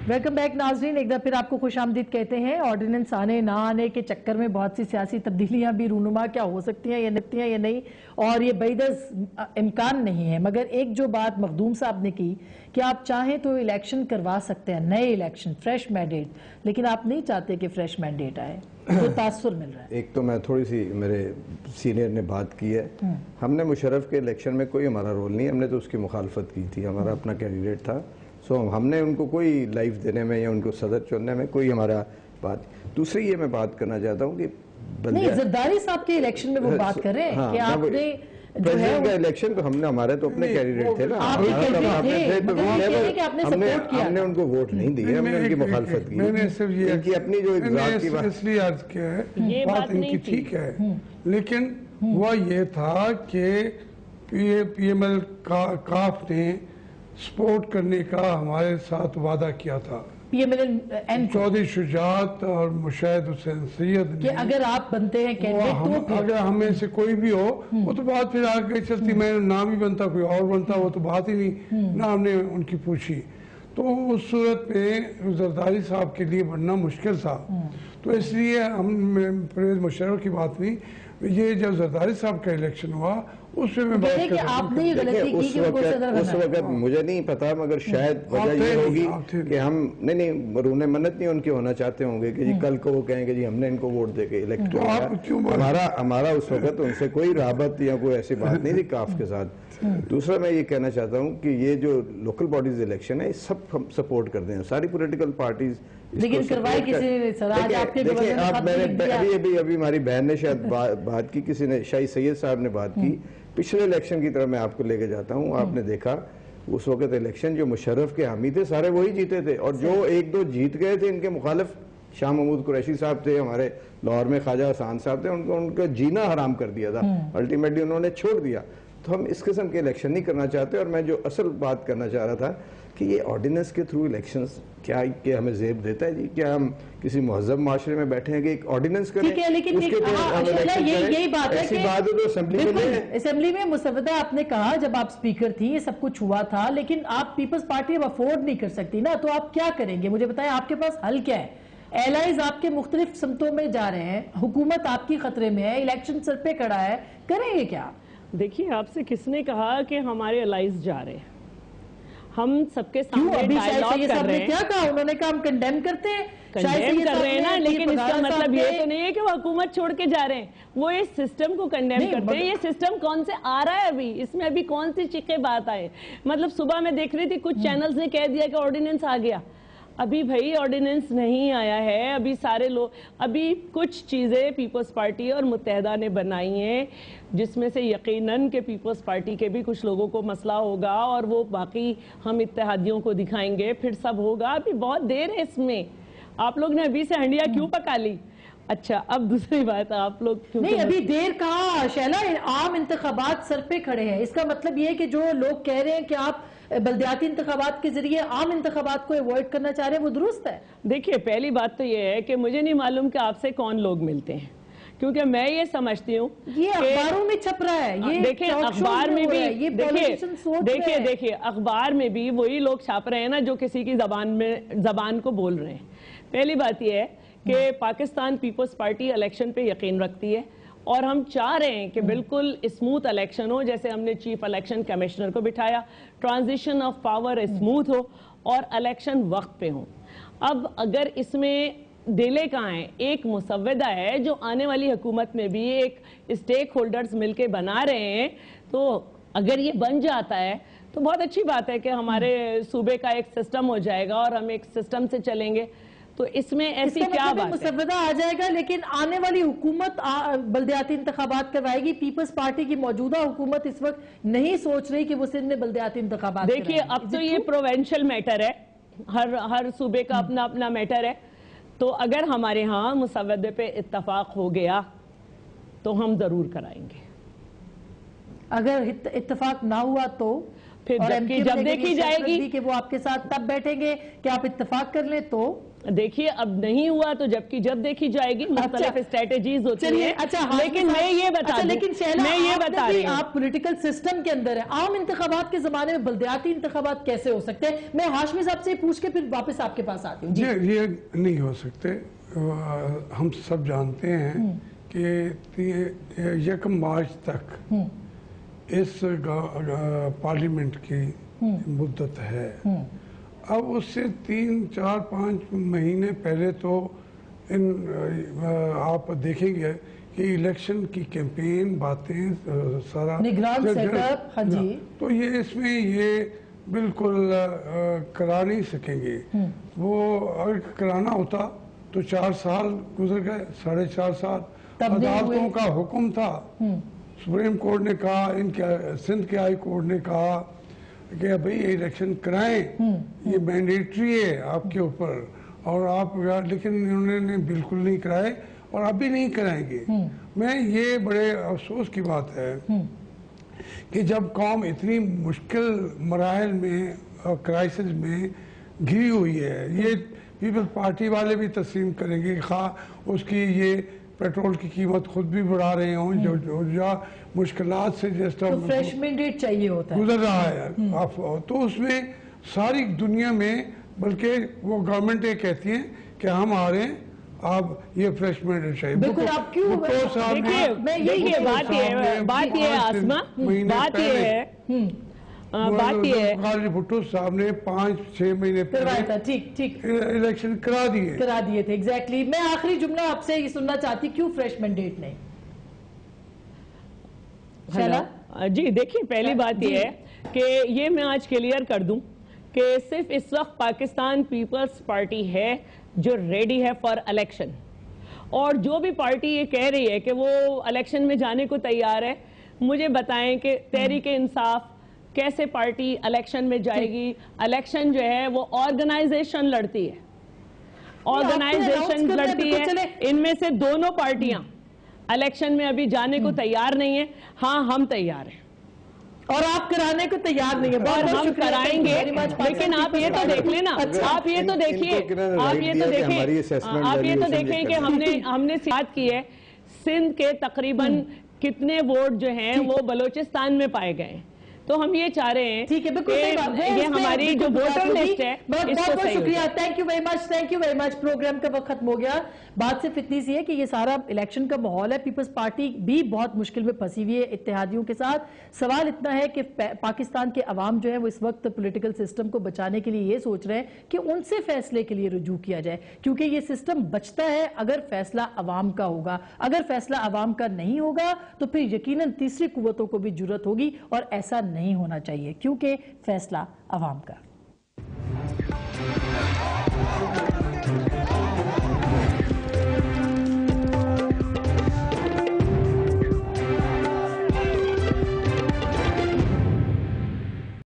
Welcome back नाजरीन, एक बार फिर आपको खुशामदीद कहते हैं। ऑर्डिनेंस आने ना आने के चक्कर में बहुत सी सियासी तब्दीलियां भी रूनुमा क्या हो सकती हैं या नहीं, और ये बैदस इम्कान नहीं है। मगर एक जो बात मखदूम साहब ने की कि आप चाहें तो इलेक्शन करवा सकते हैं, नए इलेक्शन, फ्रेश मैंडेट, लेकिन आप नहीं चाहते कि फ्रेश मैंडेट आए, तो तासुर मिल रहा है। एक तो मैं थोड़ी सी, मेरे सीनियर ने बात की है, हमने मुशर्रफ के इलेक्शन में कोई हमारा रोल नहीं, हमने तो उसकी मुखालफत की थी, हमारा अपना कैंडिडेट था। सो हमने उनको कोई लाइफ देने में या उनको सदर चुनने में कोई हमारा बात। दूसरी ये मैं बात करना चाहता हूँ कि नहीं, जरदारी साहब के इलेक्शन में वो बात कर रहे हैं कि आपने प्रेसिडेंट का इलेक्शन तो हमने, हमारे तो अपने कैंडिडेट थे ना, हमने उनको वोट नहीं दिए, हमने उनकी मुखालफत की। मैंने सिर्फ ये इनकी अपनी जो एग्जाम की बात इसलिए अर्ज किया है, बात इनकी ठीक है, लेकिन हुआ ये था कि पीएमएल काफ ने सपोर्ट करने का हमारे साथ वादा किया था, चौधरी शुजात और मुशाहिद हुसैन सैयद कि अगर आप बनते हैं कैंडिडेट तो अगर हमें से कोई भी हो, वो तो बात फिर आगे चलती, मेरा नाम ही बनता, कोई और बनता, वो तो बात ही नहीं ना हमने उनकी पूछी। तो उस सूरत में जरदारी साहब के लिए बनना मुश्किल था, तो इसलिए हम परवेज मुशर्रफ की बात नहीं, ये जब जरदारी साहब का इलेक्शन हुआ उसमें मैं बात कर रहा हूं। उस वक्त मुझे नहीं पता, मगर शायद वजह ये होगी कि हम नहीं मरूने मन्नत नहीं उनके होना चाहते होंगे कि जी कल को वो कहेंगे जी हमने इनको वोट देके इलेक्ट किया। हमारा उस वक्त उनसे कोई राबत या कोई ऐसी बात नहीं थी काफ के साथ। दूसरा मैं ये कहना चाहता हूँ कि ये जो लोकल बॉडीज इलेक्शन है, सब हम सपोर्ट करते हैं, सारी पॉलिटिकल पार्टीज। लेकिन करवाई किसी ने सर, आज आपके देखिए आप, मैंने अभी हमारी बहन ने शायद बात की, किसी ने, शाही सैयद साहब ने बात की, पिछले इलेक्शन की तरफ मैं आपको लेके जाता हूँ। आपने देखा उस वक्त इलेक्शन जो मुशर्रफ के हामी थे सारे वही जीते थे, और जो एक दो जीत गए थे इनके मुखालिफ शाह महमूद कुरैशी साहब थे, हमारे लाहौर में ख्वाजा हसान साहब थे, उनका जीना हराम कर दिया था, अल्टीमेटली उन्होंने छोड़ दिया। तो हम इस किस्म के इलेक्शन नहीं करना चाहते। और मैं जो असल बात करना चाह रहा था कि ये ऑर्डिनेंस के थ्रू इलेक्शंस क्या हमें जेब देता है जी? क्या हम किसी महज़ब माशरे में बैठे हैं कि एक ऑर्डिनेंस करें? ठीक है, लेकिन यही बात है कि असेंबली में मुसवदा आपने कहा जब आप स्पीकर थी, ये सब कुछ हुआ था, लेकिन आप पीपल्स पार्टी अब अफोर्ड नहीं कर सकती ना, तो आप क्या करेंगे? मुझे बताएं, आपके पास हल क्या है? एलाइज आपके मुख्तलिफ समतों में जा रहे हैं, हुकूमत आपकी खतरे में है, इलेक्शन सर पे खड़ा है, करेंगे क्या? देखिए, आपसे किसने कहा कि हमारे एलाइज जा रहे हैं? हम सबके सामने डायलॉग कर रहे हैं। क्या कहा उन्होंने? कहा हम कंडेम करते हैं, कंडेम कर रहे हैं ना, लेकिन इसका मतलब ये तो नहीं है कि वो हुकूमत छोड़ के जा रहे हैं, वो इस सिस्टम को कंडेम करते हैं। ये सिस्टम कौन से आ रहा है अभी, इसमें अभी कौन सी चीखें बात आए? मतलब सुबह मैं देख रही थी, कुछ चैनल्स ने कह दिया कि ऑर्डिनेंस आ गया। अभी भाई ऑर्डिनेंस नहीं आया है, अभी सारे लोग, अभी कुछ चीज़ें पीपल्स पार्टी और मुत्तहदा ने बनाई हैं, जिसमें से यकीनन के पीपल्स पार्टी के भी कुछ लोगों को मसला होगा, और वो बाकी हम इत्तेहादियों को दिखाएंगे, फिर सब होगा। अभी बहुत देर है इसमें, आप लोग ने अभी से हंडिया क्यों पका ली? अच्छा, अब दूसरी बात, आप लोग नहीं, अभी देर कहाँ शैला, आम इंतखाबात सर पे खड़े हैं। इसका मतलब ये है कि जो लोग कह रहे हैं कि आप बल्दियाती इंतखाबात के जरिए आम इंतखाबात को अवॉइड करना चाह रहे हैं, वो दुरुस्त है? देखिए, पहली बात तो ये है कि मुझे नहीं मालूम कि आपसे कौन लोग मिलते हैं, क्योंकि मैं ये समझती हूँ ये अखबारों में छप रहा है, ये देखिए अखबार में भी, देखिए अखबार में भी वही लोग छाप रहे हैं ना जो किसी की जबान को बोल रहे हैं। पहली बात ये है कि पाकिस्तान पीपल्स पार्टी इलेक्शन पे यकीन रखती है, और हम चाह रहे हैं कि बिल्कुल स्मूथ इलेक्शन हो, जैसे हमने चीफ इलेक्शन कमिश्नर को बिठाया, ट्रांजिशन ऑफ पावर स्मूथ हो और इलेक्शन वक्त पे हो। अब अगर इसमें डिले कहाँ है? एक मुसव्वदा है जो आने वाली हुकूमत में भी एक स्टेक होल्डर्स मिलके बना रहे हैं, तो अगर ये बन जाता है तो बहुत अच्छी बात है कि हमारे सूबे का एक सिस्टम हो जाएगा और हम एक सिस्टम से चलेंगे। तो इसमें ऐसी क्या बात है? मुसव्वदा आ जाएगा, लेकिन आने वाली हुकूमत बल्दियाती इंतखाबात करवाएगी। पीपल्स पार्टी की मौजूदा हुकूमत इस वक्त नहीं सोच रही कि वो सिंध में बल्दियाती इंतखाबात। देखिए, अब तो ये प्रोविंशियल मैटर है, हर सूबे का अपना अपना मैटर है। तो अगर हमारे यहाँ मुसव्वदे पे इत्तफाक हो गया तो हम जरूर कराएंगे। अगर इत्तफाक ना हुआ फिर जब देखी जाएगी कि वो आपके साथ तब बैठेंगे कि आप इत्तेफाक कर लें, तो देखिए अब नहीं हुआ तो जबकि जब देखी जाएगी मुख्तलिफ स्ट्रेटेजीज होती है। अच्छा, लेकिन मैं ये बता दूं, लेकिन मैं ये बता रही हूं, आप पॉलिटिकल सिस्टम के अंदर है, आम इंतखाबात के जमाने में बल्दियाती इंतखाबात कैसे हो सकते हैं? मैं हाशमी साहब से पूछ के फिर वापस आपके पास आती हूँ। ये नहीं हो सकते। हम सब जानते हैं कि 1 मार्च तक इस पार्लियामेंट की मुद्दत है। अब उससे 3, 4, 5 महीने पहले तो आप देखेंगे कि इलेक्शन की कैंपेन बातें सारा निगरान सेटअप, हाँ जी, तो ये इसमें ये बिल्कुल करा नहीं सकेंगे। वो अगर कराना होता तो 4 साल गुजर गए, 4.5 साल। अदालतों का हुक्म था, सुप्रीम कोर्ट ने कहा, इनके सिंध के हाई कोर्ट ने कहा कि भाई इलेक्शन कराएं, ये मैंडेटरी है आपके ऊपर, और आप, लेकिन इन्होंने बिल्कुल नहीं कराए और अभी नहीं कराएंगे। मैं ये बड़े अफसोस की बात है कि जब कौम इतनी मुश्किल मराहल में, क्राइसिस में घिरी हुई है, ये पीपल्स पार्टी वाले भी तस्लीम करेंगे, खा उसकी ये पेट्रोल की कीमत खुद भी बढ़ा रहे हों, जो मुश्किलात से जिस तरह तो फ्रेश मैंडेट चाहिए होता है, गुजर रहा है। तो उसमें सारी दुनिया में, बल्कि वो गवर्नमेंट ये कहती है कि हम आ रहे हैं, आप ये फ्रेश मैंडेट चाहिए। बिल्कुल, आप क्यों? देखिए बात ये है आसमा, बात ये है, बात ये है, भुट्टो साहब ने 5-6 महीने पहले ठीक इलेक्शन करा दिए थे। एग्जैक्टली। मैं आखिरी जुमला आपसे ये सुनना चाहती, क्यों फ्रेश मैंडेट नहीं? जी देखिए, पहली बात ये है कि ये मैं आज क्लियर कर दूं कि सिर्फ इस वक्त पाकिस्तान पीपल्स पार्टी है जो रेडी है फॉर इलेक्शन, और जो भी पार्टी ये कह रही है कि वो इलेक्शन में जाने को तैयार है, मुझे बताएं कि तहरीक इंसाफ कैसे पार्टी इलेक्शन में जाएगी? इलेक्शन जो है वो ऑर्गेनाइजेशन लड़ती है, ऑर्गेनाइजेशन लड़ती है। इनमें से दोनों पार्टियां इलेक्शन में अभी जाने को तैयार नहीं है। हाँ, हम तैयार हैं और आप कराने को तैयार नहीं है, और हम कराएंगे। लेकिन आप ये तो देख लेना, आप ये तो देखिए, आप ये तो देखें कि हमने बात की है, सिंध के तकरीबन कितने वोट जो हैं वो बलूचिस्तान में पाए गए। तो हम ये चाह रहे हैं, ठीक है, बिल्कुल सही बात है, ये हमारी जो वोटर लिस्ट है, बहुत बहुत शुक्रिया, thank you very much. Programme का वक्त खत्म हो गया। बात सिर्फ इतनी सी है कि ये सारा इलेक्शन का माहौल है, पीपल्स पार्टी भी बहुत मुश्किल में फंसी हुई है इत्तेहादियों के साथ। सवाल इतना है कि पाकिस्तान के अवाम जो है वो इस वक्त पॉलिटिकल सिस्टम को बचाने के लिए ये सोच रहे हैं कि उनसे फैसले के लिए रुजू किया जाए, क्योंकि ये सिस्टम बचता है अगर फैसला अवाम का होगा। अगर फैसला अवाम का नहीं होगा तो फिर यकीनन तीसरी कुव्वतों को भी जुर्रत होगी, और ऐसा नहीं होना चाहिए क्योंकि फैसला अवाम का।